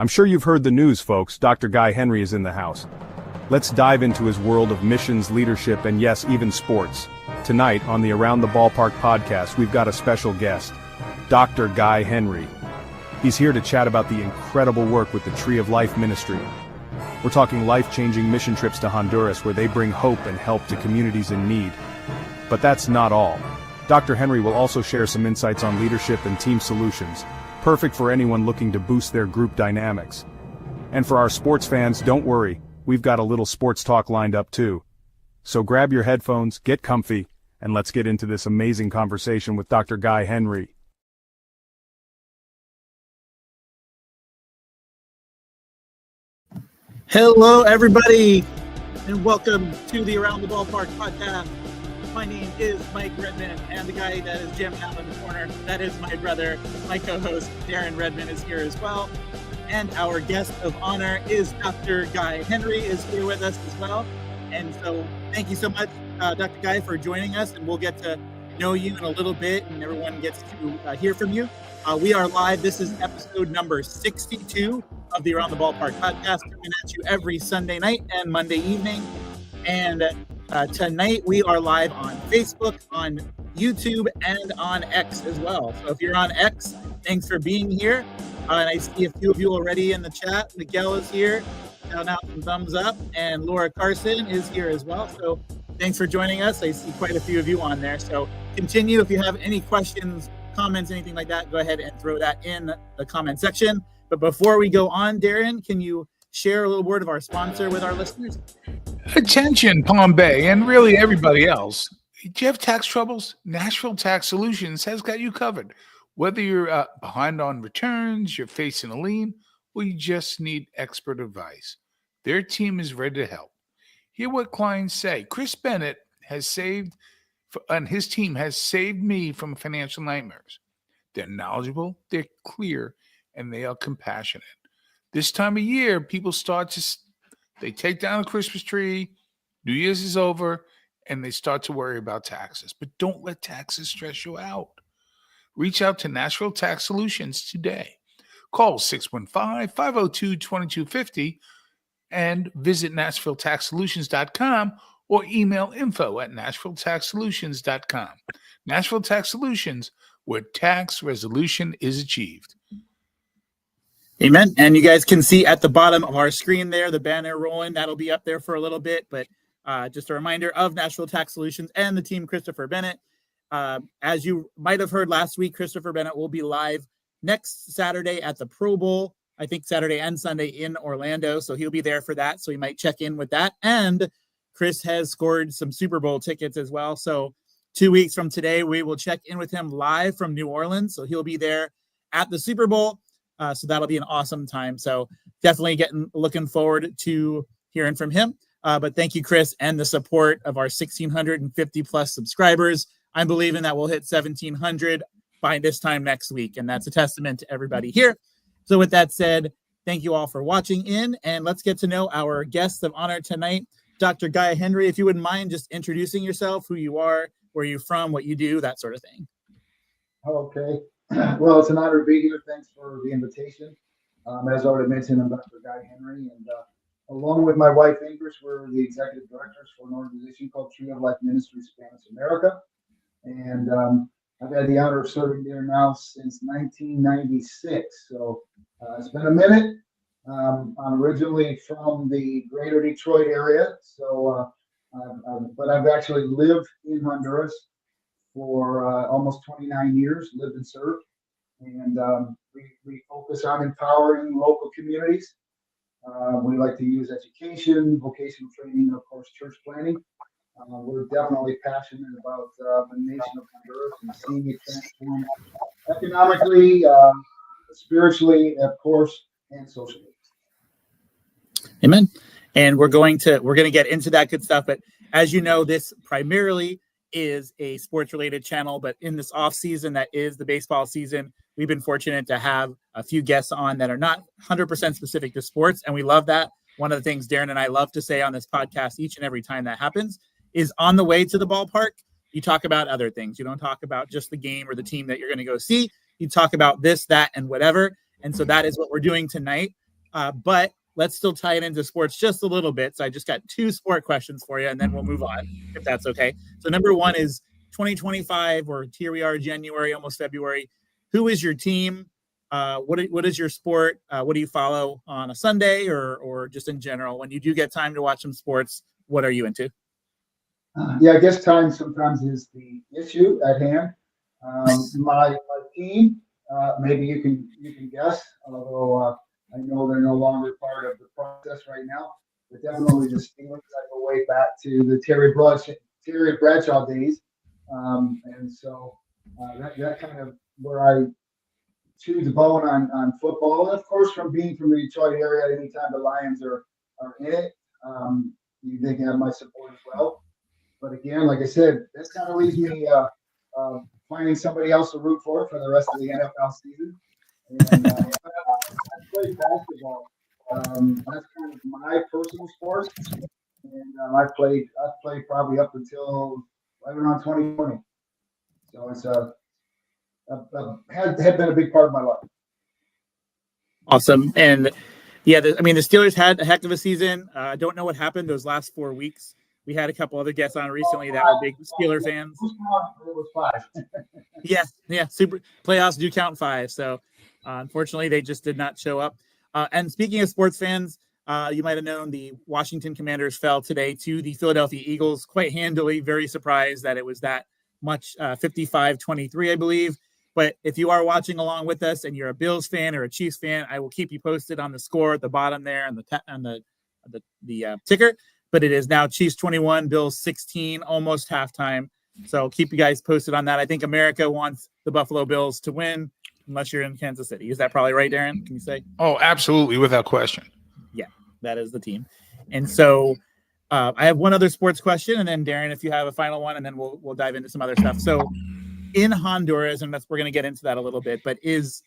I'm sure you've heard the news, folks. Dr. Guy Henry is in the house. Let's dive into his world of missions, leadership, and yes, even sports. Tonight, on the Around the Ballpark podcast, we've got a special guest, Dr. Guy Henry. He's here to chat about the incredible work with the Tree of Life Ministry. We're talking life-changing mission trips to Honduras where they bring hope and help to communities in need. But that's not all. Dr. Henry will also share some insights on leadership and team solutions, perfect for anyone looking to boost their group dynamics. And for our sports fans, don't worry, we've got a little sports talk lined up too. So grab your headphones, get comfy, and let's get into this amazing conversation with Dr. Guy Henry. Hello, everybody, and welcome to the Around the Ballpark podcast. My name is Mike Redmond, and the guy that is jamming out in the corner, that is my brother. My co-host, Darren Redmond, is here as well. And our guest of honor is Dr. Guy Henry is here with us as well. And so thank you so much, Dr. Guy, for joining us, and we'll get to know you in a little bit, and everyone gets to hear from you. We are live. This is episode number 62 of the Around the Ballpark podcast, coming at you every Sunday night and Monday evening. And tonight we are live on Facebook, on YouTube, and on X as well. So if you're on X, thanks for being here. And I see a few of you already in the chat. Miguel is here. Shout out and thumbs up. And Laura Carson is here as well. So thanks for joining us. I see quite a few of you on there. So continue. If you have any questions, comments, anything like that, go ahead and throw that in the comment section. But before we go on, Darren, can you share a little word of our sponsor with our listeners? Attention, Palm Bay, and really everybody else. Do you have tax troubles? Nashville Tax Solutions has got you covered. Whether you're behind on returns, you're facing a lien, or you just need expert advice, their team is ready to help. Hear what clients say. Chris Bennett has saved, and his team has saved me from financial nightmares. They're knowledgeable, they're clear, and they are compassionate. This time of year, people they take down the Christmas tree, New Year's is over, and they start to worry about taxes. But don't let taxes stress you out. Reach out to Nashville Tax Solutions today. Call 615-502-2250 and visit NashvilleTaxSolutions.com or email info@NashvilleTaxSolutions.com. Nashville Tax Solutions, where tax resolution is achieved. Amen. And you guys can see at the bottom of our screen there, the banner rolling. That'll be up there for a little bit. But just a reminder of Nashville Tax Solutions and the team, Christopher Bennett. As you might have heard last week, Christopher Bennett will be live next Saturday at the Pro Bowl. I think Saturday and Sunday in Orlando. So he'll be there for that. So you might check in with that. And Chris has scored some Super Bowl tickets as well. So 2 weeks from today, we will check in with him live from New Orleans. So he'll be there at the Super Bowl. So that'll be an awesome time. So definitely looking forward to hearing from him. But thank you, Chris, and the support of our 1,650 plus subscribers. I'm believing that we'll hit 1,700 by this time next week. And that's a testament to everybody here. So with that said, thank you all for watching in. And let's get to know our guest of honor tonight, Dr. Guy Henry. If you wouldn't mind just introducing yourself, who you are, where you're from, what you do, that sort of thing. Okay. Well, it's an honor to be here. Thanks for the invitation. As already mentioned, I'm Dr. Guy Henry, and along with my wife, Ingrid, we're the executive directors for an organization called Tree of Life Ministries, Spanish America. And I've had the honor of serving there now since 1996. So it's been a minute. I'm originally from the greater Detroit area, but I've actually lived in Honduras for almost 29 years, lived and served. And we focus on empowering local communities. We like to use education, vocational training, and of course, church planning. We're definitely passionate about the nation of Honduras and seeing it transform economically, spiritually, of course, and socially. Amen. And we're going to get into that good stuff. But as you know, this primarily is a sports related channel, but in this off season, that is the baseball season, we've been fortunate to have a few guests on that are not 100% specific to sports. And we love that. One of the things Darren and I love to say on this podcast each and every time that happens is on the way to the ballpark, you talk about other things. You don't talk about just the game or the team that you're going to go see. You talk about this, that, and whatever. And so that is what we're doing tonight. But let's still tie it into sports just a little bit. So I just got 2 sport questions for you, and then we'll move on, if that's okay. So number 1 is 2025, or here we are, January, almost February. Who is your team? What is your sport? What do you follow on a Sunday, or just in general? When you do get time to watch some sports, what are you into? Yeah, I guess time sometimes is the issue at hand. My team, maybe you can guess, although I know they're no longer part of the process right now. But definitely the Steelers. I go way back to the Terry Bradshaw days, and so that kind of where I chew the bone on football. And of course, from being from the Detroit area, anytime the Lions are in it, they can have my support as well. But again, like I said, that kind of leaves me finding somebody else to root for the rest of the NFL season. And I play basketball. That's kind of my personal sport. And I've played probably up until right around 2020. So it's had been a big part of my life. Awesome. And yeah, the Steelers had a heck of a season. I don't know what happened those last 4 weeks. We had a couple other guests on recently that were big Steeler fans. It was 5. Yeah, super playoffs do count 5. So unfortunately, they just did not show up. And speaking of sports fans, you might have known the Washington Commanders fell today to the Philadelphia Eagles quite handily. Very surprised that it was that much, 55-23, I believe. But if you are watching along with us and you're a Bills fan or a Chiefs fan, I will keep you posted on the score at the bottom there and the ticker. But it is now Chiefs 21, Bills 16, almost halftime. So keep you guys posted on that. I think America wants the Buffalo Bills to win, unless you're in Kansas City. Is that probably right, Darren? Can you say? Oh, absolutely, without question. Yeah, that is the team. And so I have one other sports question, and then Darren, if you have a final one, and then we'll dive into some other stuff. So in Honduras, and we're going to get into that a little bit, but is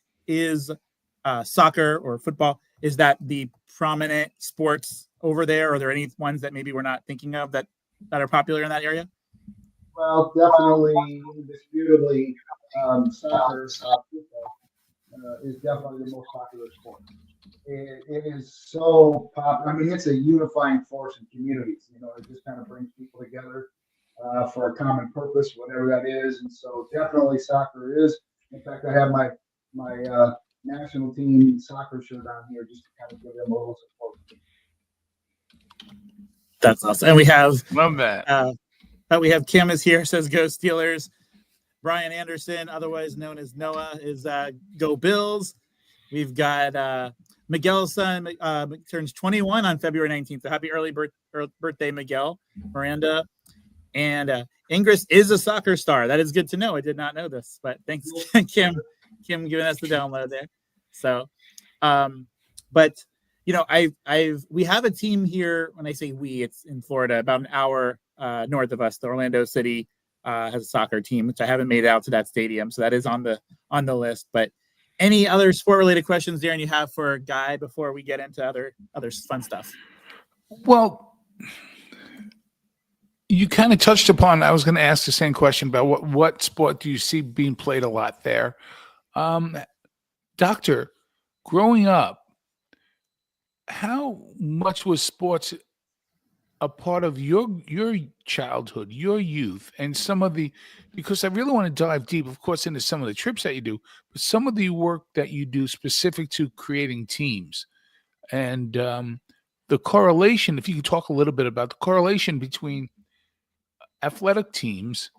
soccer or football, is that the prominent sports over there? Are there any ones that maybe we're not thinking of that are popular in that area? Well, definitely, indisputably, soccer is definitely the most popular sport. It is so popular. I mean, it's a unifying force in communities. It just kind of brings people together for a common purpose, whatever that is. And so definitely soccer is. In fact, I have my national team soccer shirt on here just to kind of give them a little support. That's awesome. And we have Love that. we have Kim is here, says go Steelers. Brian Anderson, otherwise known as Noah, is go Bills. We've got Miguel's son turns 21 on February 19th. So happy early birthday, Miguel. Miranda. And Ingris is a soccer star. That is good to know. I did not know this, but thanks, Kim giving us the download there. So, but we have a team here. When I say we, it's in Florida, about an hour north of us. The Orlando City has a soccer team, which I haven't made it out to that stadium, so that is on the list. But any other sport related questions, Darren, you have for Guy before we get into other fun stuff? Well, you kind of touched upon, I was going to ask the same question about what sport do you see being played a lot there? Doctor, growing up, how much was sports a part of your childhood, your youth, and because I really want to dive deep, of course, into some of the trips that you do, but some of the work that you do specific to creating teams and the correlation, if you could talk a little bit about the correlation between athletic teams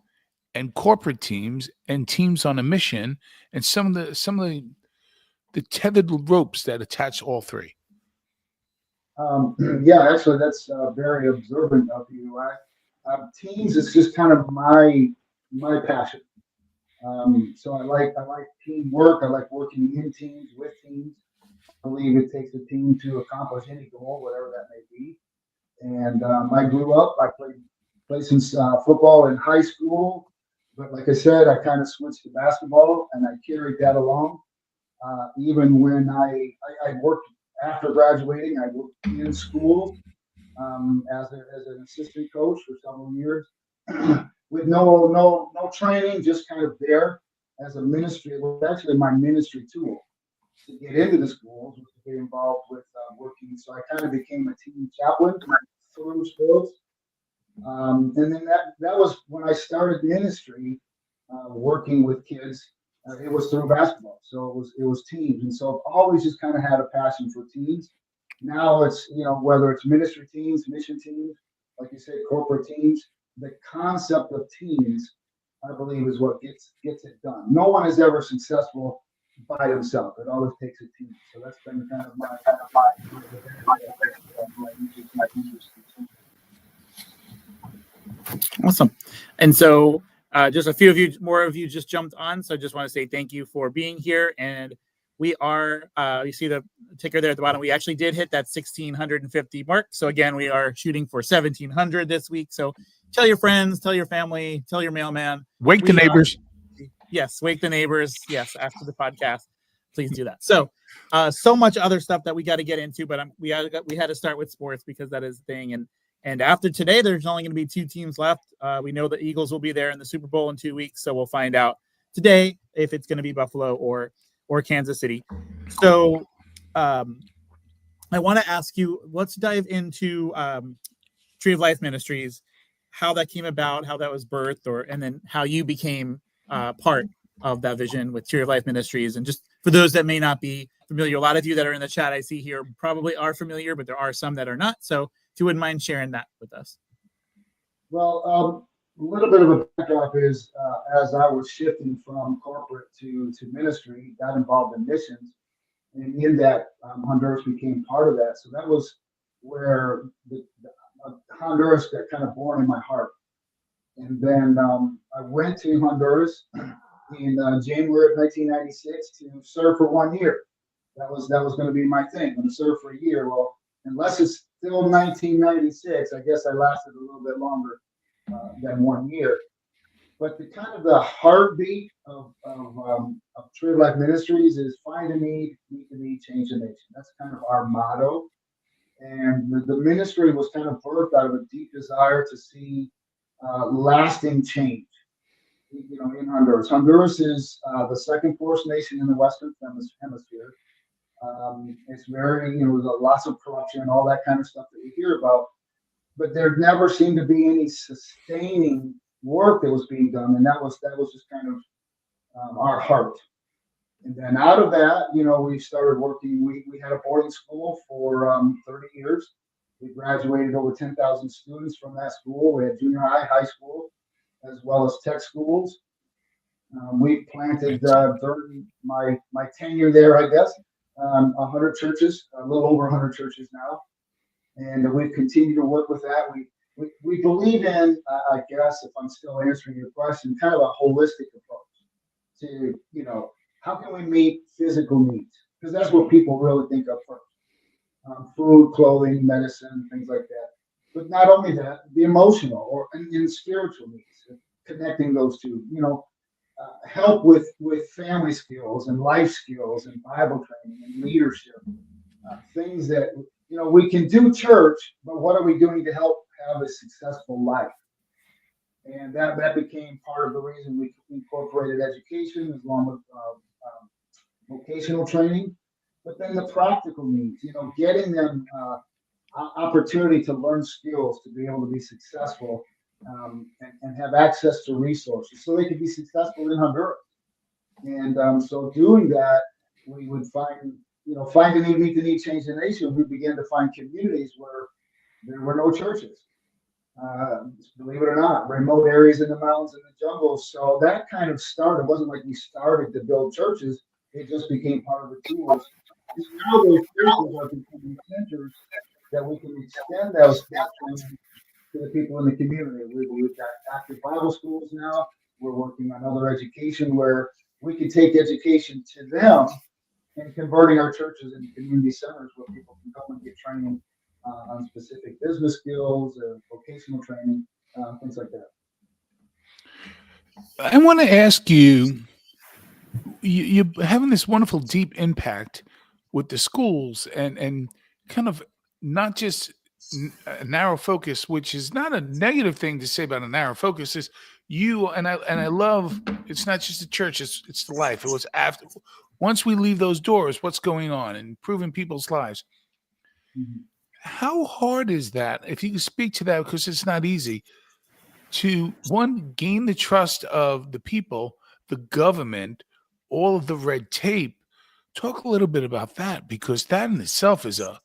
and corporate teams and teams on a mission and some of the tethered ropes that attach all three. Yeah, actually, that's very observant of you. Teams is just kind of my passion. So I like teamwork. I like working in teams, with teams. I believe it takes a team to accomplish any goal, whatever that may be. And I grew up. I played some football in high school, but like I said, I kind of switched to basketball, and I carried that along. Even when I worked after graduating, I worked in school as an assistant coach for several years, with no training, just kind of there as a ministry. It was actually my ministry tool. to get into the schools was to get involved with working. So I kind of became a team chaplain through sports. And then that was when I started ministry, working with kids. It was through basketball, so it was teams, and so I've always just kind of had a passion for teams. Now it's whether it's ministry teams, mission teams, like you said, corporate teams. The concept of teams, I believe, is what gets it done. No one is ever successful by himself. It always takes a team. So that's been kind of my Awesome. And so just a few of you, more of you just jumped on. So I just want to say thank you for being here. And we are, you see the ticker there at the bottom. We actually did hit that 1,650 mark. So again, we are shooting for 1,700 this week. So tell your friends, tell your family, tell your mailman. Wake the neighbors. Yes, wake the neighbors. Yes, after the podcast, please do that. So, so much other stuff that we got to get into, but we had to start with sports because that is the thing. And after today, there's only going to be 2 teams left. We know the Eagles will be there in the Super Bowl in 2 weeks, so we'll find out today if it's going to be Buffalo or Kansas City. So, I want to ask you. Let's dive into Tree of Life Ministries, how that came about, how that was birthed, and then how you became part of that vision with Tree of Life Ministries. And just for those that may not be familiar, a lot of you that are in the chat I see here probably are familiar, but there are some that are not. So if you wouldn't mind sharing that with us. Well, a little bit of a backdrop is as I was shifting from corporate to ministry, got involved in missions. And in that, Honduras became part of that. So that was where the Honduras got kind of born in my heart. And then I went to Honduras in January of 1996 to serve for 1 year. That was going to be my thing. I'm going to serve for a year. Well, unless it's still 1996, I guess I lasted a little bit longer than 1 year. But the kind of the heartbeat of Tree of Life Ministries is find a need, meet the need, change the nation. That's kind of our motto. And the ministry was kind of birthed out of a deep desire to see lasting change, in Honduras. Honduras is the second poorest nation in the Western Hemisphere. It's very, there's lots of corruption and all that kind of stuff that we hear about, but there never seemed to be any sustaining work that was being done, and that was just kind of our heart. And then out of that, we started working. We had a boarding school for 30 years. We graduated over 10,000 students from that school. We had junior high, high school, as well as tech schools. We planted during my tenure there, I guess, 100 churches, a little over 100 churches now, and we've continued to work with that. We believe in, I guess, if I'm still answering your question, kind of a holistic approach to, how can we meet physical needs? Because that's what people really think of first. Food, clothing, medicine, things like that. But not only that, the emotional and spiritual needs, connecting those two, help with family skills and life skills and Bible training and leadership, things that, we can do church, but what are we doing to help have a successful life? And that became part of the reason we incorporated education along with vocational training. But then the practical needs, getting them opportunity to learn skills to be able to be successful and have access to resources so they could be successful in Honduras. And so doing that, we would find a need, meet the need, change the nation. We began to find communities where there were no churches. Believe it or not, remote areas in the mountains and the jungles. So that kind of started. It wasn't like we started to build churches. It just became part of the tools. And now those churches are becoming centers that we can extend those to the people in the community. We've got active Bible schools now. We're working on other education where we can take education to them and converting our churches into community centers where people can come and get training on specific business skills, vocational training, things like that. I want to ask you, you're having this wonderful deep impact with the schools and kind of not just a narrow focus, which is not a negative thing to say about a narrow focus, is you and I love, it's not just the church, it's the life. It was once we leave those doors, what's going on and improving people's lives. Mhm. How hard is that? If you can speak to that, because it's not easy to one, gain the trust of the people, the government, all of the red tape. Talk a little bit about that, because that in itself is a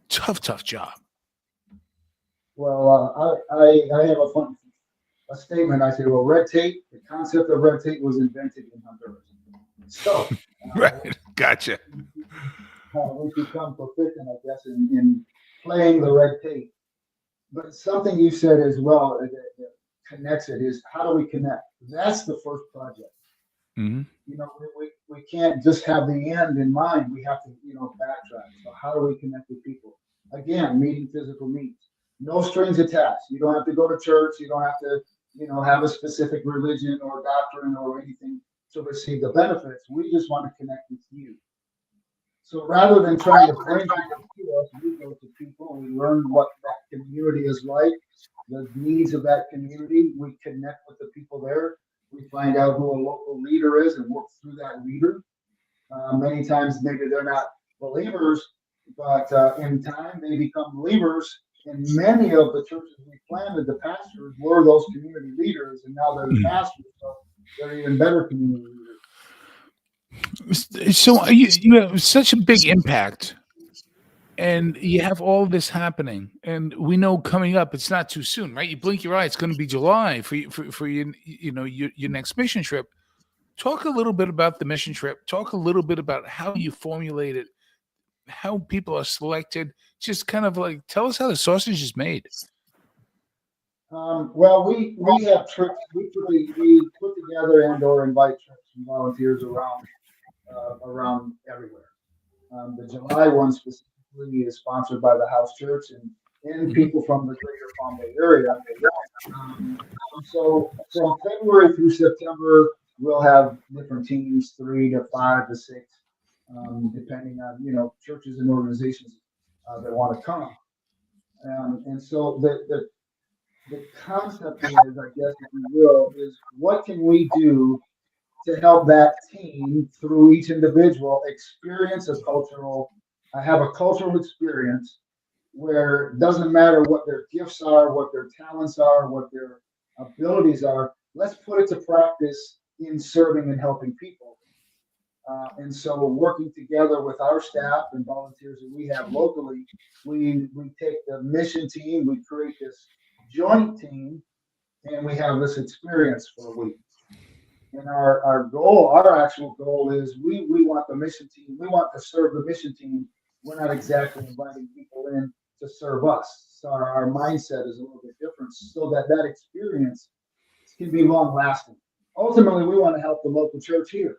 tough job. Well, I have a statement. I say, well, red tape, the concept of red tape was invented in Honduras. So Right. Gotcha. we've become proficient, I guess, in playing the red tape. But something you said as well that connects it is, how do we connect? That's the first project. Hmm. You know, we can't just have the end in mind. We have to, backtrack. So how do we connect with people? Again, meeting physical needs. No strings attached. You don't have to go to church. You don't have to, have a specific religion or doctrine or anything to receive the benefits. We just want to connect with you. So rather than trying to bring people to us, we go to people. We learn what that community is like, the needs of that community. We connect with the people there. We find out who a local leader is and work through that leader. Many times, maybe they're not believers, but in time they become believers. And many of the churches we planted, the pastors were those community leaders, and now they're the pastors, so they're even better community leaders. So you have such a big impact, and you have all this happening, and we know coming up, it's not too soon, right? You blink your eye, it's going to be July for you, for your, your next mission trip. Talk a little bit about the mission trip. Talk a little bit about how you formulate it, how people are selected. Just kind of like tell us how the sausage is made. Well, we have trips. We put together and/or invite trips and volunteers around everywhere. The July one specifically is sponsored by the House Church and people from the greater Palm Bay area. So from February through September, we'll have different teams, 3 to 5 to 6, depending on churches and organizations that want to come. And so the concept is, I guess, if you will, is what can we do to help that team through each individual experience have a cultural experience where it doesn't matter what their gifts are, what their talents are, what their abilities are. Let's put it to practice in serving and helping people. And so working together with our staff and volunteers that we have locally, we take the mission team, we create this joint team, and we have this experience for a week. And our actual goal is we want the mission team, we want to serve the mission team. We're not exactly inviting people in to serve us. So our mindset is a little bit different so that experience can be long lasting. Ultimately, we want to help the local church here.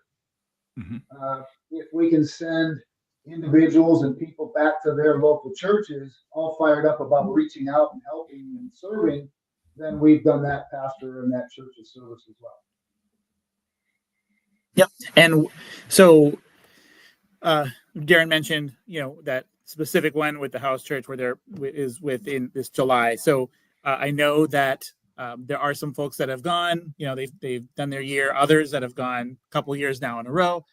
Mm-hmm. If we can send individuals and people back to their local churches all fired up about reaching out and helping and serving, then we've done that pastor and that church's service as well. Yep. And so Darren mentioned, that specific one with the house church where there is within this July. So I know that there are some folks that have gone, they've done their year, others that have gone a couple years now in a row.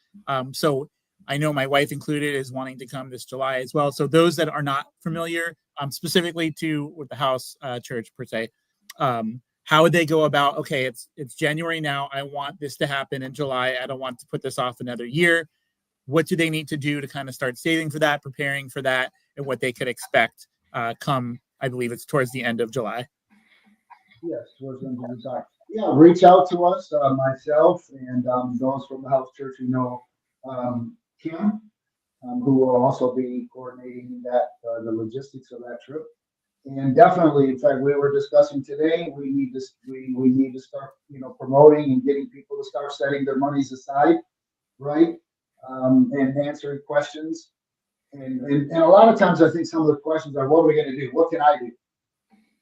So I know my wife included is wanting to come this July as well. So those that are not familiar, specifically with the house church per se, how would they go about, okay, it's January now. I want this to happen in July. I don't want to put this off another year. What do they need to do to kind of start saving for that, preparing for that, and what they could expect come, I believe it's towards the end of July? Yes, towards the end of July. Yeah, reach out to us, myself, and those from the house church who know Kim, who will also be coordinating the logistics of that trip. And definitely, in fact, we were discussing today, we need to start, promoting and getting people to start setting their monies aside, right? And answering questions. And a lot of times I think some of the questions are, what are we going to do? What can I do?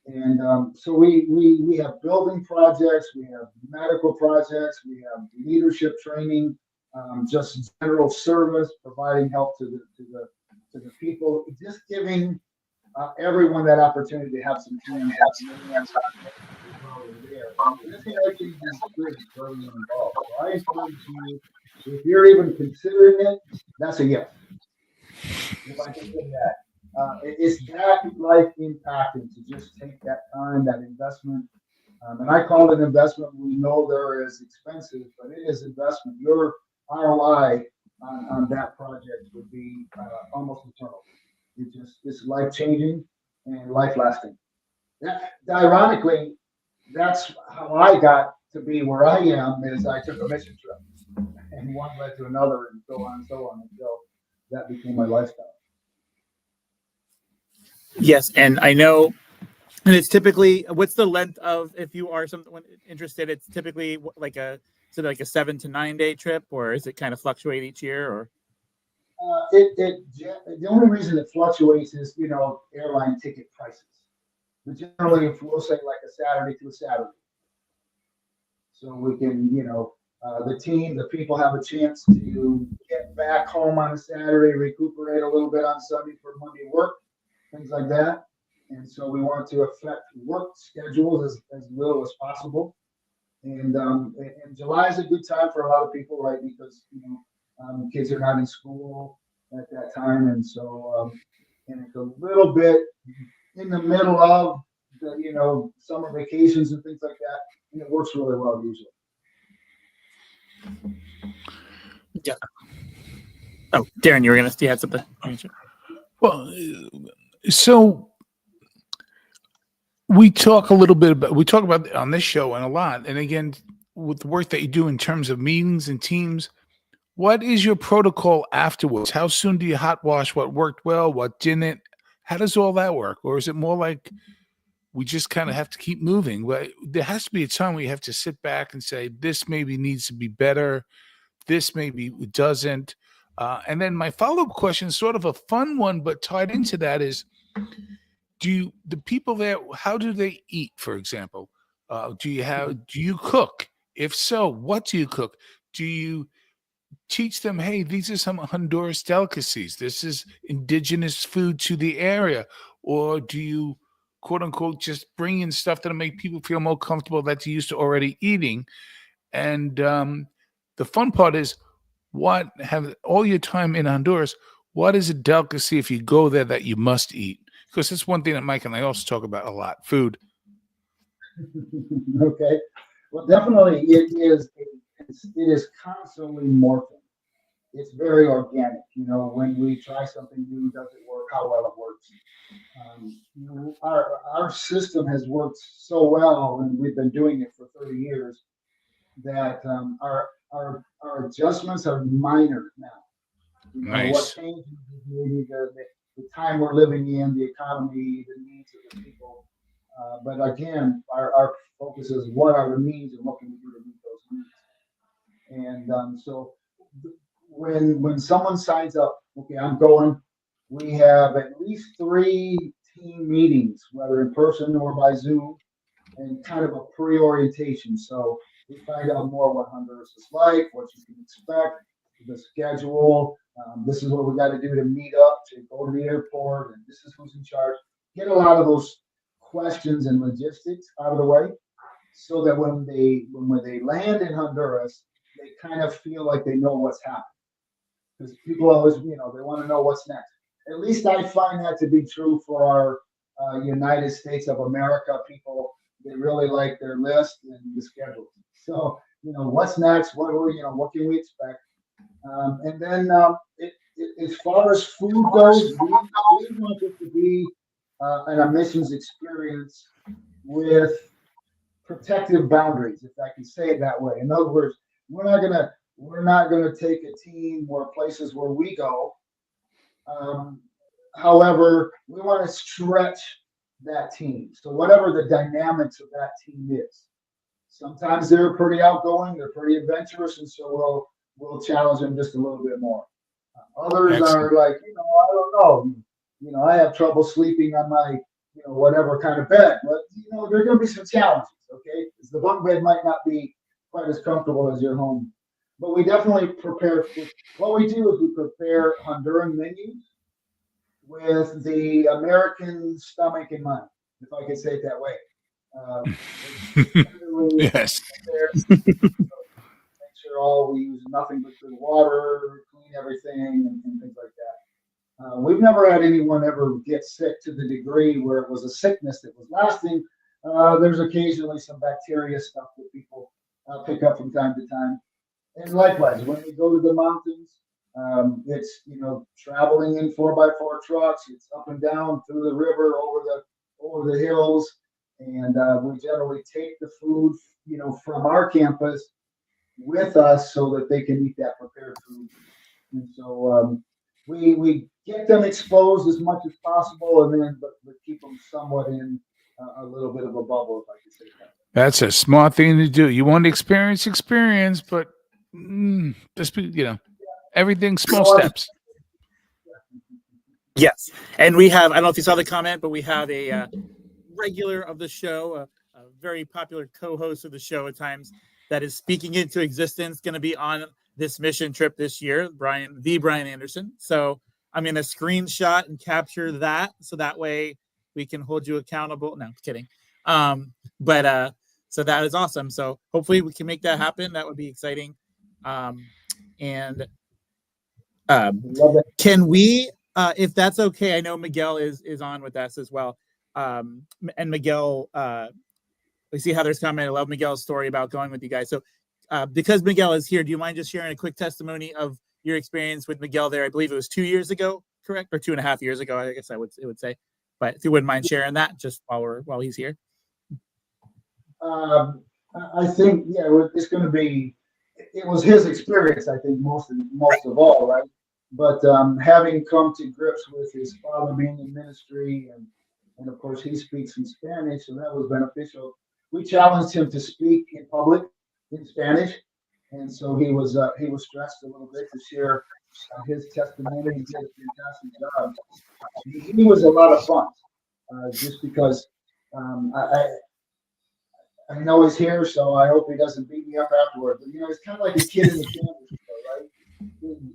And so we have building projects, we have medical projects, we have leadership training, just general service, providing help to the people, just giving everyone that opportunity to have some hands while we're there. And it's a life-changing experience for everyone involved. So I encourage you, if you're even considering it, that's a yes. If I can say that. It's that life impacting to just take that time, that investment. And I call it investment. We know there is expensive, but it is investment. Your ROI on that project would be almost eternal. It's life changing and life lasting. Ironically, that's how I got to be where I am. Is I took a mission trip, and one led to another, and so on until that became my lifestyle. Yes, and I know, and it's typically, what's the length of, if you are someone interested, it's typically like is it like a 7 to 9 day trip, or is it kind of fluctuate each year, or? The only reason it fluctuates is airline ticket prices. But generally, if we'll say like a Saturday to a Saturday, so we can the people have a chance to get back home on a Saturday, recuperate a little bit on Sunday for Monday work, things like that. And so we want to affect work schedules as little as possible. And July is a good time for a lot of people, right? Because kids are not in school at that time, and so and it's a little bit in the middle of the summer vacations and things like that, and it works really well usually. Yeah. Oh, Darren, you had something. Well, so we talk about on this show and a lot, and again, with the work that you do in terms of meetings and teams, what is your protocol afterwards? How soon do you hot wash what worked well, what didn't? How does all that work? Or is it more like we just kind of have to keep moving? Well, there has to be a time where you have to sit back and say, this maybe needs to be better. This maybe doesn't. And then my follow-up question is sort of a fun one, but tied into that is, the people there, how do they eat, for example? Do you cook? If so, what do you cook? Do you teach them, hey, these are some Honduras delicacies. This is indigenous food to the area. Or do you, quote unquote, just bring in stuff that'll make people feel more comfortable that they're used to already eating? And the fun part is, have all your time in Honduras, what is a delicacy if you go there that you must eat? Because that's one thing that Mike and I also talk about a lot, food. Okay. Well, definitely it is constantly morphing. It's very organic. When we try something new, does it work? How well it works? Our system has worked so well, and we've been doing it for 30 years, that our adjustments are minor now. Nice. What changes is maybe the time we're living in, the economy, the needs of the people. But again, our focus is what are the needs and what can we do to meet those needs. And so when someone signs up, okay, I'm going, we have at least 3 team meetings, whether in person or by Zoom, and kind of a pre-orientation. So we find out more what Honduras is like, what you can expect, the schedule. This is what we got to do to meet up, to go to the airport, and this is who's in charge. Get a lot of those questions and logistics out of the way, so that when they land in Honduras, they kind of feel like they know what's happening. Because people always, they want to know what's next. At least I find that to be true for our United States of America people. They really like their list and the schedule. So, what's next? What can we expect? And then as far as food goes, we want it to be an admissions experience with protective boundaries, if I can say it that way. In other words, we're not gonna take a team or places where we go. However, we want to stretch that team. So whatever the dynamics of that team is, sometimes they're pretty outgoing, they're pretty adventurous, and so we'll challenge them just a little bit more. Others are like, I don't know, I have trouble sleeping on my, whatever kind of bed, but there are going to be some challenges. Okay, because the bunk bed might not be quite as comfortable as your home, but we definitely prepare. What we do is we prepare Honduran menus with the American stomach in mind, if I could say it that way. Yes. Make sure we use nothing but good water, clean everything, and things like that. We've never had anyone ever get sick to the degree where it was a sickness that was lasting. There's occasionally some bacteria stuff that people pick up from time to time. And likewise, when we go to the mountains, it's traveling in 4x4 trucks. It's up and down through the river, over the hills, and we generally take the food from our campus with us so that they can eat that prepared food. And so we get them exposed as much as possible, and then but keep them somewhat in a little bit of a bubble, if I could say that. That's a smart thing to do. You want to experience, but just everything small steps. Yes. And we have, I don't know if you saw the comment, but we have a regular of the show, a very popular co-host of the show at times that is speaking into existence, going to be on this mission trip this year, Brian Anderson. So I'm going to screenshot and capture that so that way we can hold you accountable. No, I'm kidding. So that is awesome. So hopefully we can make that happen. That would be exciting. Can we, if that's okay, I know Miguel is on with us as well. And Miguel, we see Heather's comment. I love Miguel's story about going with you guys. So because Miguel is here, do you mind just sharing a quick testimony of your experience with Miguel there? I believe it was 2 years ago, correct? Or 2.5 years ago, I guess it would say. But if you wouldn't mind sharing that just while he's here. I think, it's going to be, it was his experience, I think, most of all, right? But having come to grips with his father being in ministry, and of course he speaks in Spanish, so that was beneficial. We challenged him to speak in public in Spanish, and so he was stressed a little bit to share his testimony. He did a fantastic job. He was a lot of fun, just because I know he's here, so I hope he doesn't beat me up afterward. But it's kind of like a kid in the candy store, right?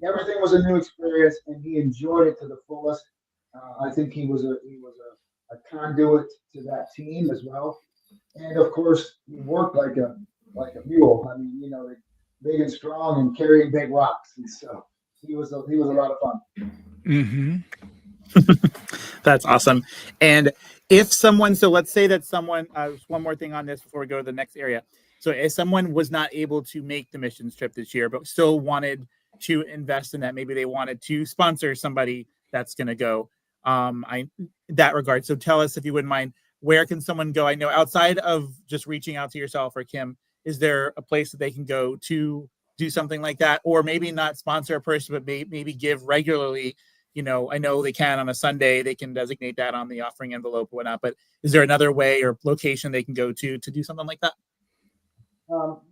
Everything was a new experience, and he enjoyed it to the fullest. I think he was a conduit to that team as well, and of course he worked like a mule. I mean, big and strong and carrying big rocks, and so he was a lot of fun. Mm-hmm. That's awesome. And if someone, so let's say that someone, one more thing on this before we go to the next area. So if someone was not able to make the missions trip this year, but still wanted to invest in that, maybe they wanted to sponsor somebody that's going to go that regard. So tell us, if you wouldn't mind, where can someone go? I know outside of just reaching out to yourself or Kim, is there a place that they can go to do something like that? Or maybe not sponsor a person, but maybe give regularly. I know they can on a Sunday, they can designate that on the offering envelope or whatnot, but is there another way or location they can go to do something like that?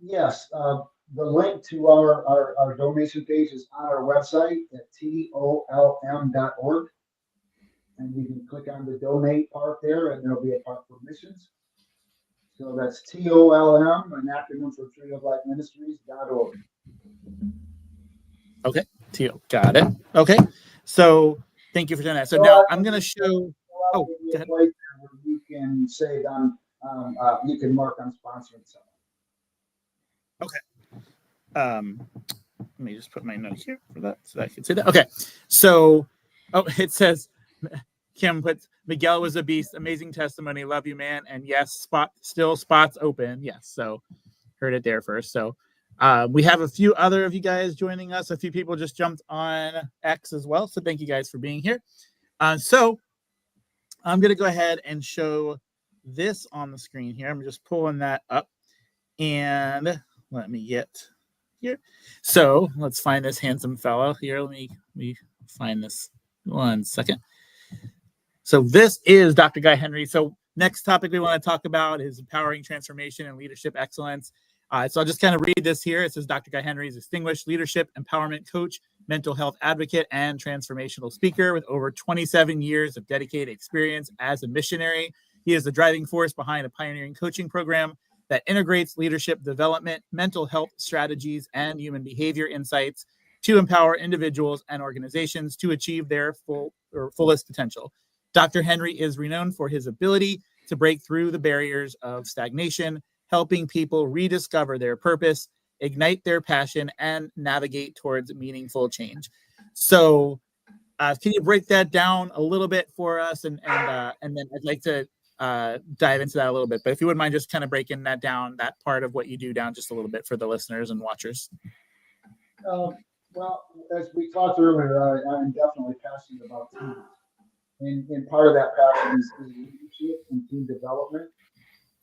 Yes. The link to our donation page is on our website at tolm.org. And you can click on the donate part there, and there'll be a part for missions. So that's TOLM, an acronym for Tree of Life Ministries.org. Okay. Got it. Okay. So thank you for doing that. So now I'm going to show. Oh, go ahead. Where you can say you can mark on sponsoring someone. Okay. Let me just put my note here for that so I can see that. Okay. So, it says Kim puts Miguel was a beast. Amazing testimony. Love you, man. And yes, spots open. Yes. So heard it there first. So. We have a few other of you guys joining us. A few people just jumped on X as well. So thank you guys for being here. So I'm going to go ahead and show this on the screen here. I'm just pulling that up. And let me get here. So let's find this handsome fellow here. Let me find this 1 second. So this is Dr. Guy Henry. So next topic we want to talk about is empowering transformation and leadership excellence. So I'll just kind of read this here. It says Dr. Guy Henry is a distinguished leadership empowerment coach, mental health advocate, and transformational speaker with over 27 years of dedicated experience as a missionary. He is the driving force behind a pioneering coaching program that integrates leadership development, mental health strategies, and human behavior insights to empower individuals and organizations to achieve their fullest potential. Dr. Henry is renowned for his ability to break through the barriers of stagnation, helping people rediscover their purpose, ignite their passion, and navigate towards meaningful change. So, can you break that down a little bit for us? And then I'd like to dive into that a little bit. But if you wouldn't mind just kind of breaking that down, that part of what you do down just a little bit for the listeners and watchers. Well, as we talked earlier, I'm definitely passionate about teams. And part of that passion is leadership and team development.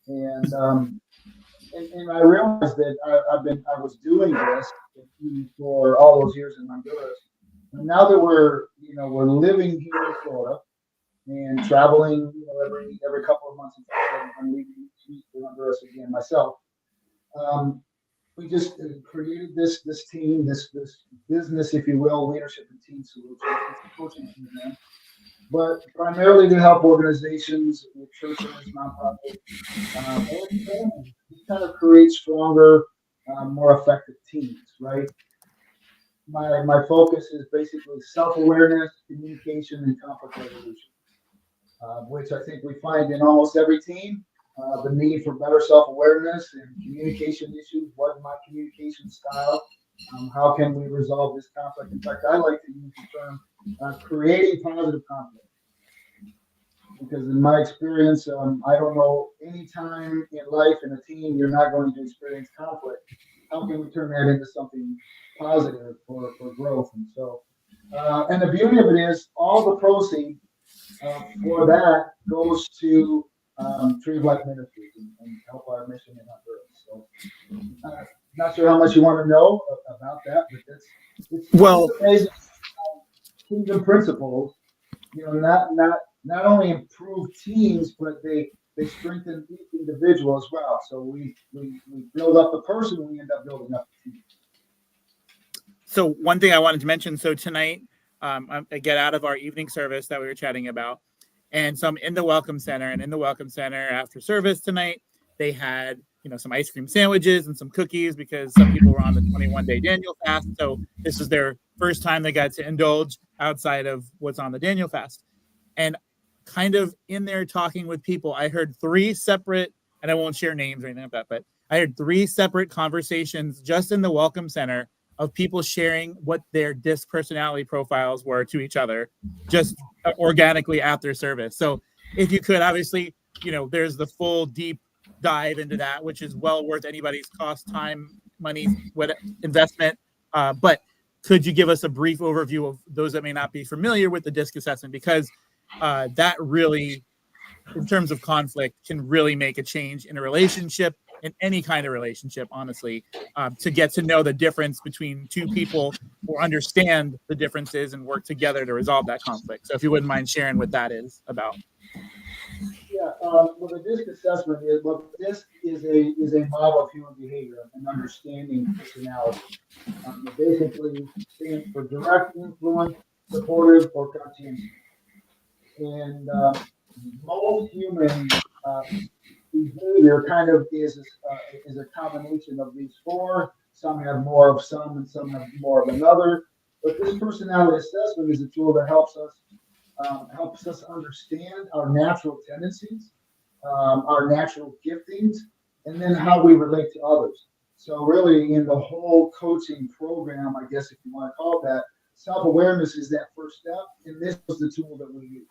And I realized that I was doing this for all those years in Honduras. And now that we're living here in Florida and traveling every couple of months. In fact, I'm leaving to Honduras again myself. We just created this team, this business, if you will, leadership and team solutions. It's a coaching program, but primarily to help organizations, churches, nonprofits, and families kind of create stronger, more effective teams, right? My focus is basically self-awareness, communication, and conflict resolution, which I think we find in almost every team. The need for better self-awareness and communication issues. What is my communication style? How can we resolve this conflict? In fact, I like to use the term creating positive conflict. Because in my experience, I don't know any time in life in a team you're not going to experience conflict. How can we turn that into something positive for growth? And so, and the beauty of it is all the proceeds for that goes to Tree of Life Ministries and help our mission in Honduras. So, not sure how much you want to know about that, but it's amazing kingdom principles. Not only improve teams, but they strengthen each individual as well. So we build up the person, we end up building up the team. So one thing I wanted to mention, so tonight I get out of our evening service that we were chatting about, and so I'm in the Welcome Center, and in the Welcome Center after service tonight, they had some ice cream sandwiches and some cookies because some people were on the 21-day Daniel fast. So this is their first time they got to indulge outside of what's on the Daniel fast. And kind of in there talking with people, I heard three separate, and I won't share names or anything like that, but I heard three separate conversations just in the Welcome Center of people sharing what their DISC personality profiles were to each other, just organically after service. So if you could, obviously, there's the full deep dive into that, which is well worth anybody's cost, time, money, investment. But could you give us a brief overview of those that may not be familiar with the DISC assessment? Because that really, in terms of conflict, can really make a change in a relationship, in any kind of relationship, honestly, to get to know the difference between two people who understand the differences and work together to resolve that conflict. So if you wouldn't mind sharing what that is about. Yeah, well, the DISC assessment is a model of human behavior and understanding personality. It basically stands for direct influence, supportive, or conscientious. And most human behavior kind of is a combination of these four. Some have more of some, and some have more of another. But this personality assessment is a tool that helps us understand our natural tendencies, our natural giftings, and then how we relate to others. So really, in the whole coaching program, I guess if you want to call it that, self-awareness is that first step, and this was the tool that we use.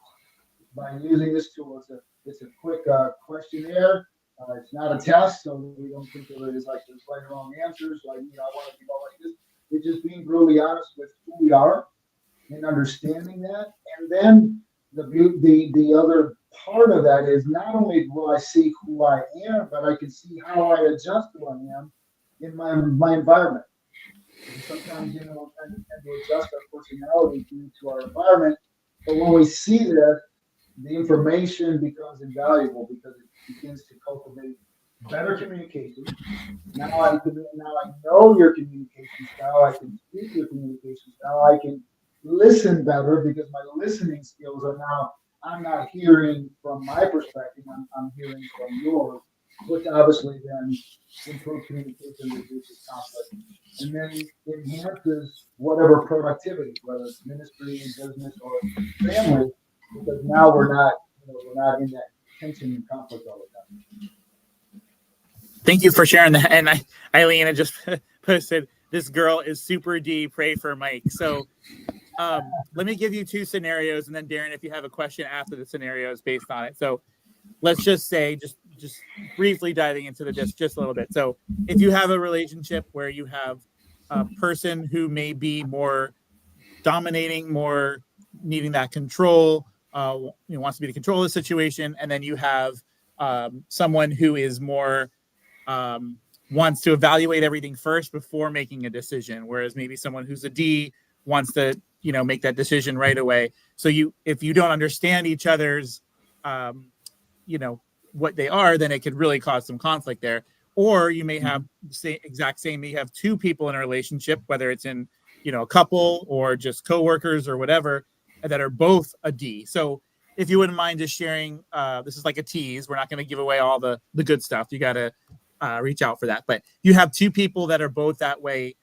By using this tool, it's a quick questionnaire. It's not a test, so we don't think of it as like there's right or wrong answers. Like, I want to be more like this. It's just being brutally honest with who we are and understanding that. And then the other part of that is not only will I see who I am, but I can see how I adjust who I am in my environment. And sometimes, we tend to adjust our personality to our environment. But when we see that, the information becomes invaluable because it begins to cultivate better communication. Now I know your communication style. I can speak your communication style. I can listen better because my listening skills are now, I'm not hearing from my perspective, I'm hearing from yours, which obviously then improves communication, reduces conflict, and then enhances whatever productivity, whether it's ministry, business, or family, because now we're not in that tension and conflict all the time. Thank you for sharing that. And Eileen just posted, "This girl is super D. Pray for Mike." So let me give you two scenarios, and then Darren, if you have a question after the scenarios based on it. So let's just say, just briefly diving into just a little bit. So if you have a relationship where you have a person who may be more dominating, more needing that control, wants to be in control of the situation, and then you have someone who is more wants to evaluate everything first before making a decision, whereas maybe someone who's a D wants to make that decision right away. So if you don't understand each other's what they are, then it could really cause some conflict there. Or you may have you have two people in a relationship, whether it's in a couple or just coworkers or whatever, that are both a D. So if you wouldn't mind just sharing, this is like a tease. We're not going to give away all the good stuff. You got to reach out for that. But you have two people that are both that way,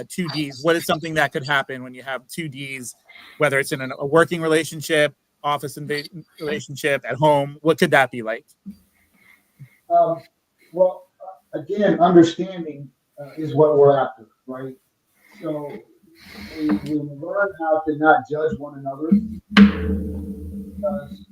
two Ds. What is something that could happen when you have two Ds, whether it's in a working relationship, office and relationship, at home? What could that be like? Well, again, understanding is what we're after, right? So we learn how to not judge one another, because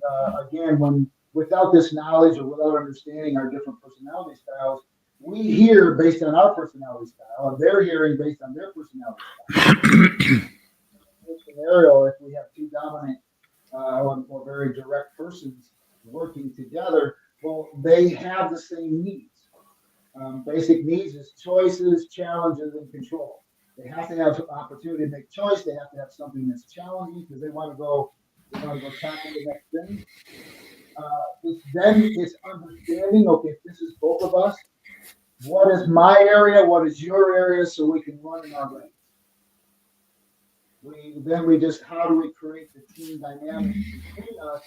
again, without this knowledge or without understanding our different personality styles, we hear based on our personality style, and they're hearing based on their personality style. In this scenario, if we have two dominant or very direct persons working together, well, they have the same needs. Basic needs is choices, challenges, and control. They have to have opportunity to make choice. They have to have something that's challenging because they want to go tackle the next thing. Then it's understanding, okay, if this is both of us, what is my area? What is your area? So we can run in our lanes. How do we create the team dynamic between us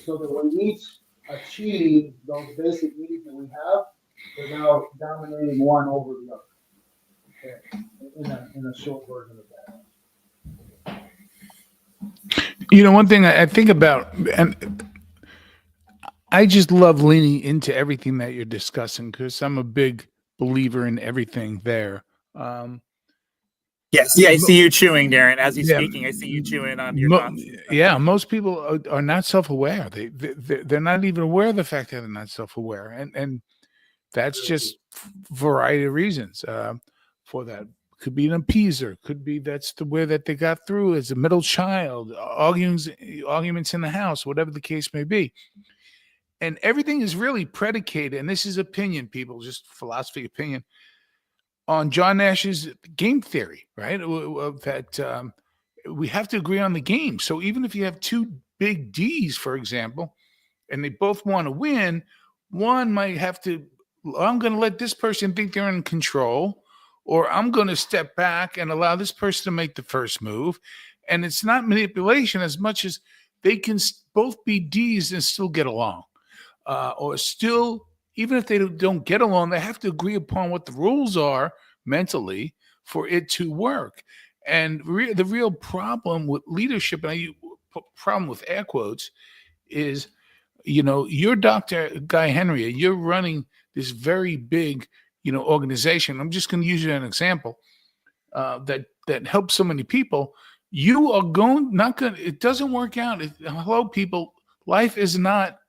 so that we each achieve those basic needs that we have without dominating one over the other? Okay. In a short version of that. One thing I think about, and I just love leaning into everything that you're discussing because I'm a big believer in everything there. Yes, I see you chewing, Darren. As he's speaking, I see you chewing on your thoughts. Yeah, most people are not self-aware. They're not even aware of the fact that they're not self-aware, and that's just variety of reasons for that. Could be an appeaser. Could be that's the way that they got through as a middle child. Arguments in the house, whatever the case may be. And everything is really predicated, and this is opinion, people, just philosophy opinion, on John Nash's game theory, right? That we have to agree on the game. So even if you have two big Ds, for example, and they both want to win, one might have to, I'm going to let this person think they're in control, or I'm going to step back and allow this person to make the first move. And it's not manipulation as much as they can both be Ds and still get along. Or still, even if they don't get along, they have to agree upon what the rules are mentally for it to work. And the real problem with leadership, and problem with air quotes, is, you're Dr. Guy Henry, and you're running this very big, organization. I'm just going to use you as an example that helps so many people. You are it doesn't work out. Hello, people. Life is not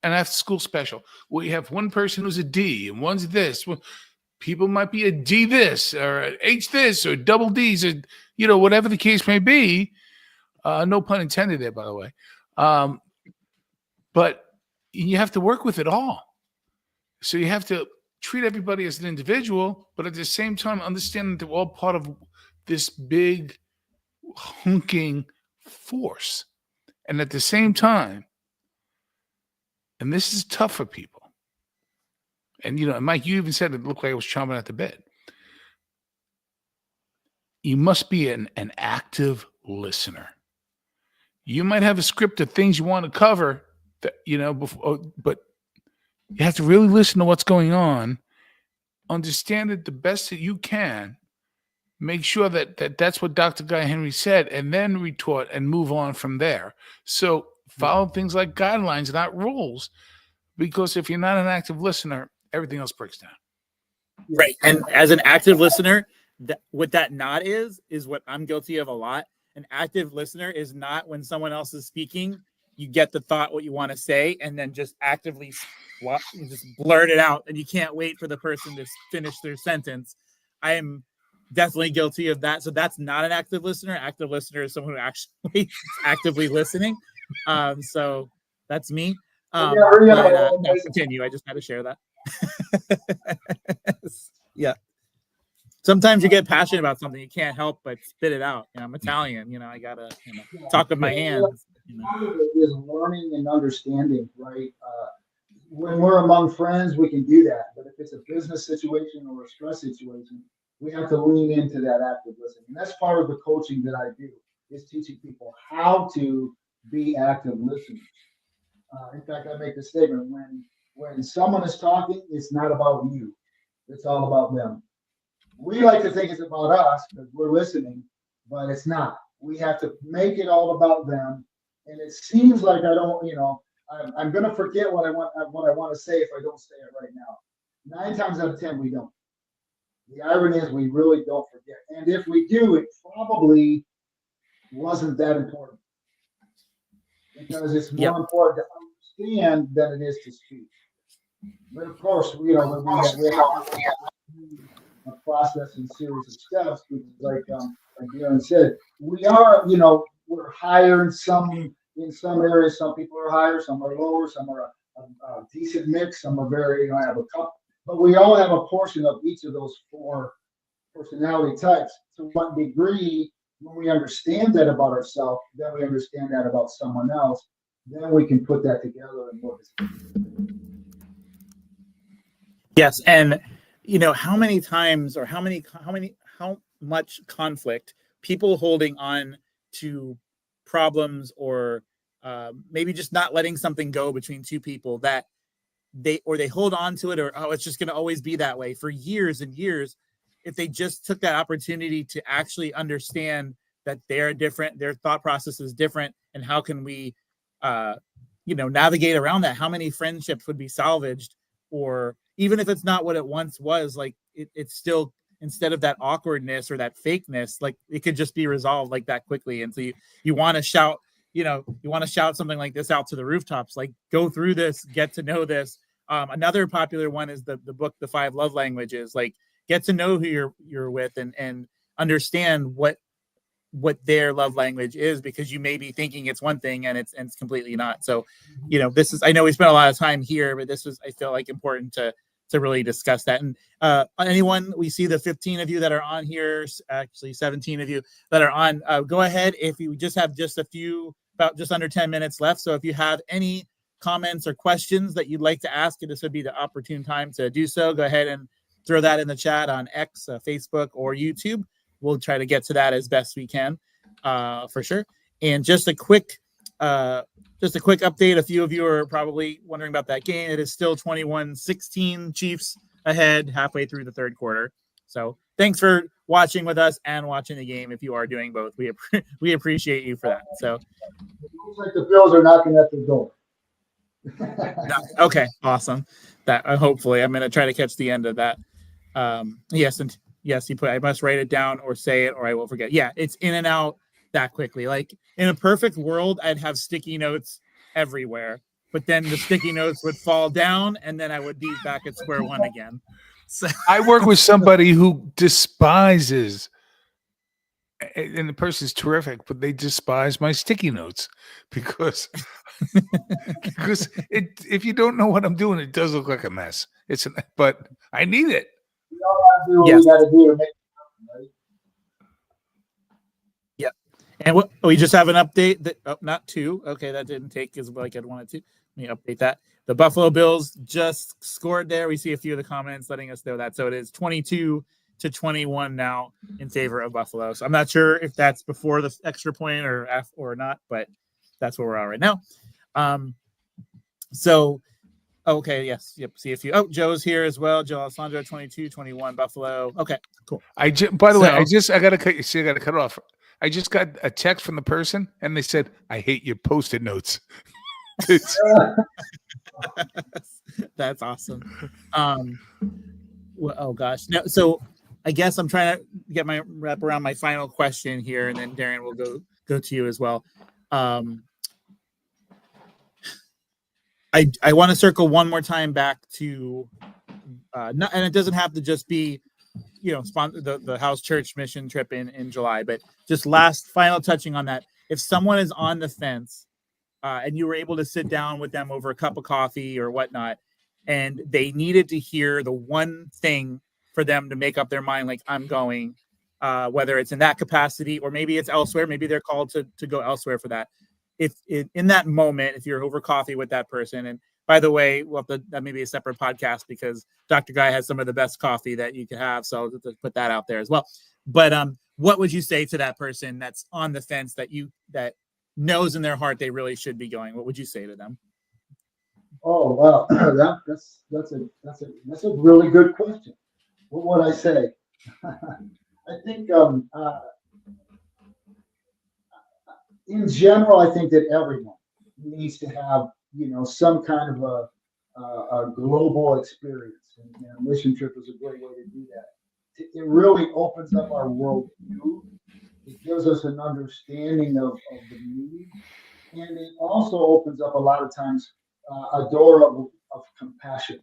an after-school special. We have one person who's a D and one's this. Well, people might be a D this or an H this or double Ds or whatever the case may be. No pun intended there, by the way. But you have to work with it all. So you have to treat everybody as an individual, but at the same time understand that they're all part of this big hunking force. And at the same time, and this is tough for people. And, Mike, you even said it looked like I was chomping at the bit. You must be an active listener. You might have a script of things you want to cover, before, but you have to really listen to what's going on, understand it the best that you can, make sure that that's what Dr. Guy Henry said, and then retort and move on from there. So follow things like guidelines, not rules. because if you're not an active listener, everything else breaks down. Right. And as an active listener, what that not is what I'm guilty of a lot. An active listener is not when someone else is speaking, you get the thought, what you want to say, and then just actively you just blurt it out, and you can't wait for the person to finish their sentence. I am definitely guilty of that. So that's not an active listener. Active listener is someone who actually actively listening. So that's me. Continue. I just had to share that. Yeah. Sometimes you get passionate about something, you can't help but spit it out. I'm Italian, I gotta talk with my hands. Part of it is learning and understanding, right? When we're among friends, we can do that. But if it's a business situation or a stress situation, we have to lean into that active listening. And that's part of the coaching that I do, is teaching people how to be active listeners. In fact, I make the statement, when someone is talking, it's not about you. It's all about them. We like to think it's about us because we're listening, but it's not. We have to make it all about them. And it seems like I'm going to forget what I want to say if I don't say it right now. 9 times out of 10, we don't. The irony is we really don't forget. And if we do, it probably wasn't that important, because it's more important to understand than it is to speak. But of course, we have a process and series of steps, because like Darren said, we are, we're higher in some areas. Some people are higher, some are lower, some are a decent mix, some are very, have a couple. But we all have a portion of each of those 4 personality types. To what degree, when we understand that about ourselves, then we understand that about someone else, then we can put that together and work. Yes, and how many times, or how much conflict, people holding on to problems, or maybe just not letting something go between 2 people, that they hold on to it, or it's just going to always be that way for years and years. If they just took that opportunity to actually understand that they're different, their thought process is different, and how can we navigate around that, how many friendships would be salvaged? Or even if it's not what it once was, like it's still, instead of that awkwardness or that fakeness, like it could just be resolved like that quickly. And so you want to shout, something like this out to the rooftops, like, go through this, get to know this. Another popular one is the book, The 5 Love Languages. Like, get to know who you're with, and understand what their love language is, because you may be thinking it's one thing and it's completely not. So, this is, I know we spent a lot of time here, but this was, I feel like, important to really discuss that. And anyone, we see the 15 of you that are on here, actually 17 of you that are on, go ahead. If you just have about just under 10 minutes left. So if you have any comments or questions that you'd like to ask, this would be the opportune time to do so. Go ahead and throw that in the chat on X, Facebook, or YouTube. We'll try to get to that as best we can, for sure. And just a quick update. A few of you are probably wondering about that game. It is still 21-16 Chiefs ahead, halfway through the 3rd quarter. So thanks for watching with us and watching the game. If you are doing both, we appreciate you for that. So it looks like the Bills are knocking at the door. Okay, awesome. That hopefully I'm going to try to catch the end of that. Yes, and yes, I must write it down or say it, or I will forget. Yeah, it's in and out that quickly. Like, in a perfect world, I'd have sticky notes everywhere, but then the sticky notes would fall down, and then I would be back at square one again. So I work with somebody who despises, and the person's terrific, but they despise my sticky notes because if you don't know what I'm doing, it does look like a mess. But I need it. We all have to do what we got to do to make it happen, right? Yeah. And we just have an update that, not 2. Okay, that didn't take as like I'd wanted to. Let me update that. The Buffalo Bills just scored there. We see a few of the comments letting us know that. So it is 22-21 now in favor of Buffalo. So I'm not sure if that's before the extra point or not, but that's where we're at right now. Okay, yes, yep. See a few. Oh, Joe's here as well. Joe Alessandro, 22-21 Buffalo. Okay, cool. By the way, I gotta cut you. See, I gotta cut off. I just got a text from the person, and they said, "I hate your Post-it notes." That's awesome. Well, oh gosh. No, so I guess I'm trying to get my wrap around my final question here, and then Darren will go to you as well. I want to circle one more time back to, and it doesn't have to just be, the house church mission trip in July, but just final touching on that. If someone is on the fence, and you were able to sit down with them over a cup of coffee or whatnot, and they needed to hear the one thing for them to make up their mind, like, I'm going, whether it's in that capacity or maybe it's elsewhere, maybe they're called to go elsewhere for that. If in that moment, if you're over coffee with that person, and by the way, that may be a separate podcast because Dr. Guy has some of the best coffee that you could have. So to put that out there as well. But what would you say to that person that's on the fence that knows in their heart they really should be going? What would you say to them? Oh, well, that's a really good question. What would I say? I think in general, I think that everyone needs to have, some kind of a global experience, and a mission trip is a great way to do that. It really opens up our world view. It gives us an understanding of the need, and it also opens up a lot of times a door of compassion.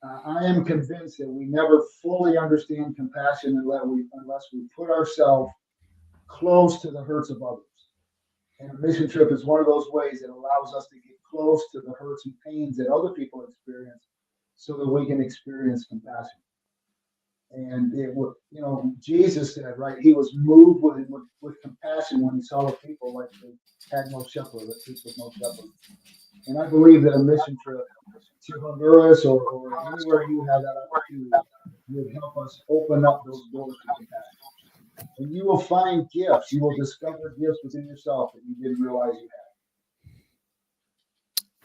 I am convinced that we never fully understand compassion unless we put ourselves close to the hurts of others. And a mission trip is one of those ways that allows us to get close to the hurts and pains that other people experience so that we can experience compassion. And Jesus said, right, he was moved with compassion when he saw the people like they had no shepherd, the people with no shepherd. And I believe that a mission trip to Honduras or anywhere you have that opportunity would help us open up those doors to compassion. And you will find gifts. You will discover gifts within yourself that you didn't realize you had.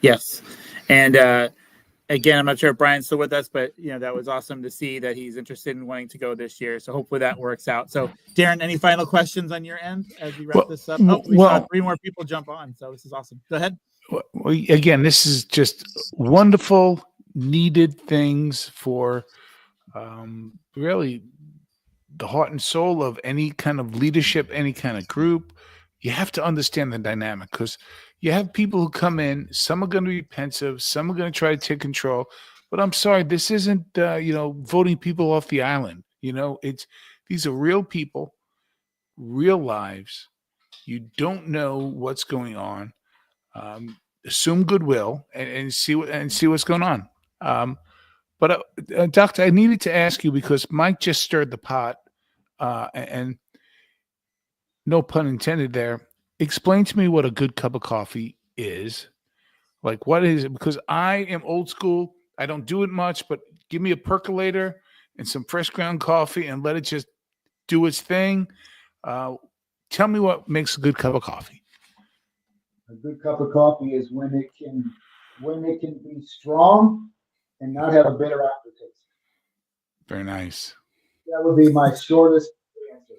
Yes. And again, I'm not sure if Brian's still with us, but that was awesome to see that he's interested in wanting to go this year. So hopefully that works out. So Darren, any final questions on your end as we wrap this up? We saw 3 more people jump on. So this is awesome. Go ahead. Well, again, this is just wonderful, needed things for really the heart and soul of any kind of leadership, any kind of group. You have to understand the dynamic because you have people who come in, some are going to be pensive, some are going to try to take control. But I'm sorry, this isn't, voting people off the island. These are real people, real lives. You don't know what's going on. Assume goodwill and see what's going on. But Doctor, I needed to ask you because Mike just stirred the pot, and no pun intended there. Explain to me what a good cup of coffee is. Like, what is it? Because I am old school. I don't do it much, but give me a percolator and some fresh ground coffee and let it just do its thing. Tell me what makes a good cup of coffee. A good cup of coffee is when it can be strong and not have a bitter aftertaste. Very nice. That would be my shortest answer.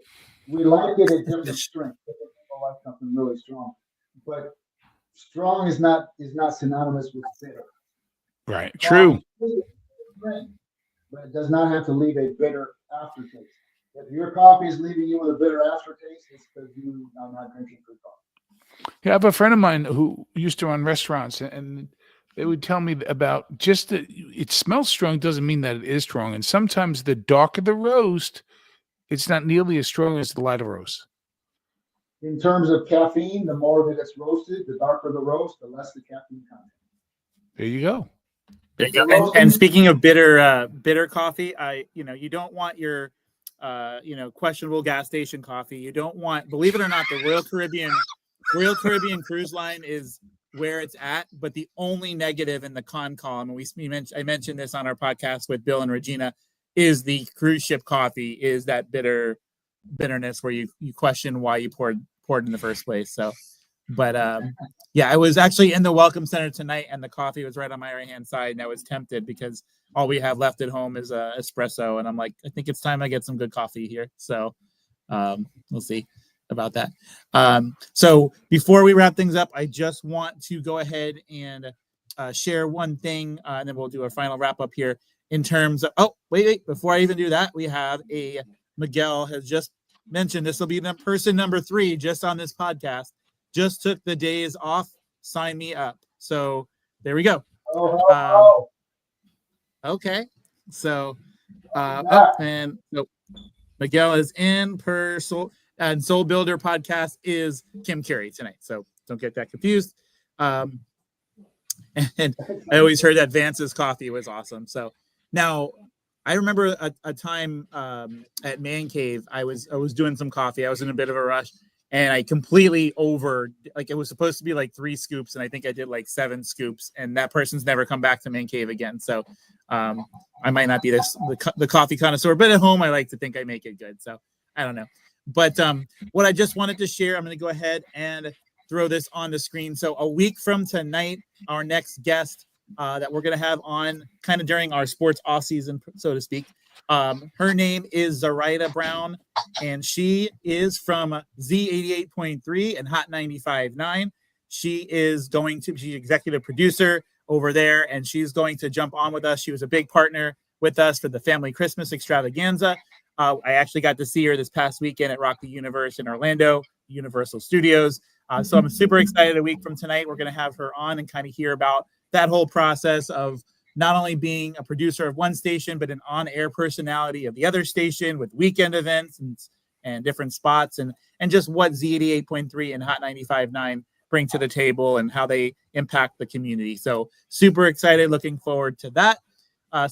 We like it in terms of strength. People like something really strong, but strong is not synonymous with bitter. Right. True. But it does not have to leave a bitter aftertaste. If your coffee is leaving you with a bitter aftertaste, it's because you are not drinking good coffee. Yeah, I have a friend of mine who used to run restaurants, and they would tell me about just that it smells strong doesn't mean that it is strong. And sometimes the darker the roast, it's not nearly as strong as the lighter roast. In terms of caffeine, the more that it's roasted, the darker the roast, the less the caffeine content. There you go. There you go. And speaking of bitter coffee, you don't want your questionable gas station coffee. You don't want, believe it or not, the Royal Caribbean Cruise Line is where it's at, but the only negative in the con column, and I mentioned this on our podcast with Bill and Regina, is the cruise ship coffee, is that bitterness where you question why you poured in the first place. So, but I was actually in the Welcome Center tonight, and the coffee was right on my right hand side, and I was tempted because all we have left at home is espresso, and I'm like, I think it's time I get some good coffee here. So, we'll see about that. So before we wrap things up, I just want to go ahead and share one thing, and then we'll do our final wrap up here in terms of. Oh, wait! Before I even do that, we have Miguel has just mentioned this will be the person number 3 just on this podcast. Just took the days off. Sign me up. So there we go. Okay. So, and so Miguel is in per Soul, and Soul Builder podcast is Kim Carey tonight. So don't get that confused. And I always heard that Vance's coffee was awesome. So now I remember a time at Man Cave, I was doing some coffee. I was in a bit of a rush, and I completely it was supposed to be like 3 scoops, and I think I did like 7 scoops, and that person's never come back to Man Cave again. So I might not be the coffee connoisseur, but at home I like to think I make it good. So I don't know. But what I just wanted to share, I'm going to go ahead and throw this on the screen. So a week from tonight, our next guest that we're going to have on kind of during our sports off season, so to speak. Her name is Zoraida Brown, and she is from Z88.3 and Hot 95.9. She's executive producer over there, and she's going to jump on with us. She was a big partner with us for the Family Christmas Extravaganza. I actually got to see her this past weekend at Rock the Universe in Orlando, Universal Studios. So I'm super excited. A week from tonight, we're going to have her on and kind of hear about that whole process of not only being a producer of one station, but an on-air personality of the other station with weekend events and different spots, and just what Z88.3 and Hot 95.9 bring to the table and how they impact the community. So super excited, looking forward to that.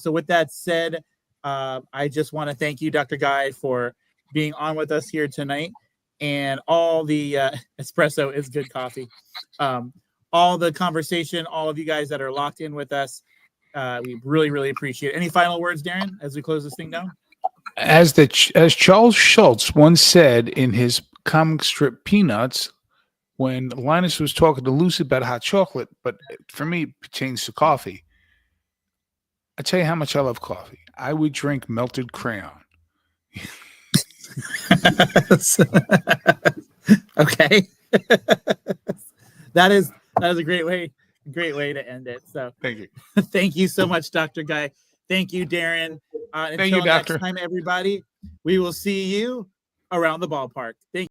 So with that said, I just want to thank you, Dr. Guy, for being on with us here tonight. And all the espresso is good coffee. All the conversation, all of you guys that are locked in with us, we really, really appreciate it. Any final words, Darren, as we close this thing down? As Charles Schulz once said in his comic strip Peanuts, when Linus was talking to Lucy about hot chocolate, but for me, it pertains to coffee. I tell you how much I love coffee. I would drink melted crayon. Okay. that is a great way to end it. So Thank you. Thank you so much, Dr. Guy. Thank you, Darren. Thank you, Doctor. Next time, everybody, we will see you around the ballpark. Thank you.